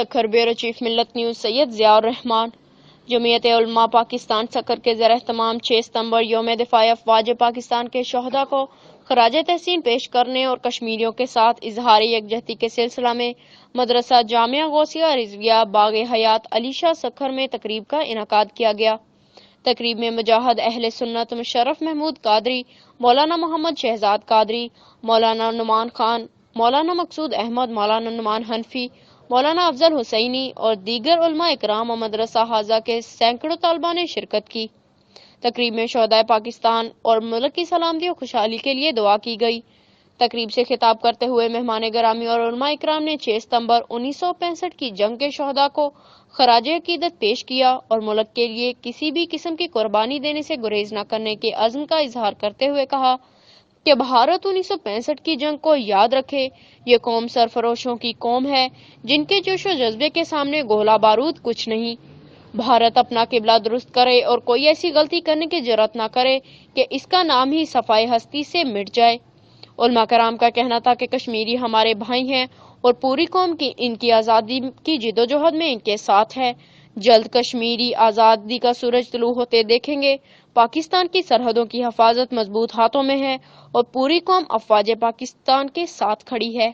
Sukkur bureau chief ملت news سید ضیاء الرحمان۔ جمعیت علماء پاکستان سکھر کے زیر اہتمام 6 ستمبر یوم دفاع افواج پاکستان کے شہداء کو خراج تحسین پیش کرنے اور کشمیریوں کے ساتھ اظہار یکجہتی کے سلسلہ میں مدرسہ جامعہ غوثیہ رضویہ باغ حیات علی شاہ سکھر میں تقریب کا انعقاد کیا گیا۔ تقریب میں مجاہد اہل سنت مشرف محمود قادری، مولانا محمد شہزاد قادری، مولانا نعمان خان، مولانا مقصود احمد، مولانا نعمان حنفی، مولانا افضل حسینی اور دیگر علماء اکرام و مدرسہ حاضہ کے سینکڑوں طلباء نے شرکت کی۔ تقریب میں شہداء پاکستان اور ملک کی سلامتی و خوشحالی کے لیے دعا کی گئی۔ تقریب سے خطاب کرتے ہوئے مہمان گرامی اور علماء اکرام نے 6 ستمبر 1965 کی جنگ کے شہداء کو خراج عقیدت پیش کیا اور ملک کے لیے کسی بھی قسم کی قربانی دینے سے گریز نہ کرنے کے عزم کا اظہار کرتے ہوئے کہا کہ بھارت 1965 کی جنگ کو یاد رکھے۔ یہ قوم سرفروشوں کی قوم ہے جن کے جوش و جذبے کے سامنے گولہ بارود کچھ نہیں۔ بھارت اپنا قبلہ درست کرے اور کوئی ایسی غلطی کرنے کی جرات نہ کرے کہ اس کا نام ہی صفائے ہستی سے مٹ جائے۔ علماء کرام کا کہنا تھا کہ کشمیری ہمارے بھائی ہیں اور پوری قوم کی ان کی آزادی کی جدوجہد میں ان کے ساتھ ہے۔ جلد کشمیری آزادی کا سورج طلوع ہوتے دیکھیں گے۔ پاکستان کی سرحدوں کی حفاظت مضبوط ہاتھوں میں ہے اور پوری قوم افواج پاکستان کے ساتھ کھڑی ہے۔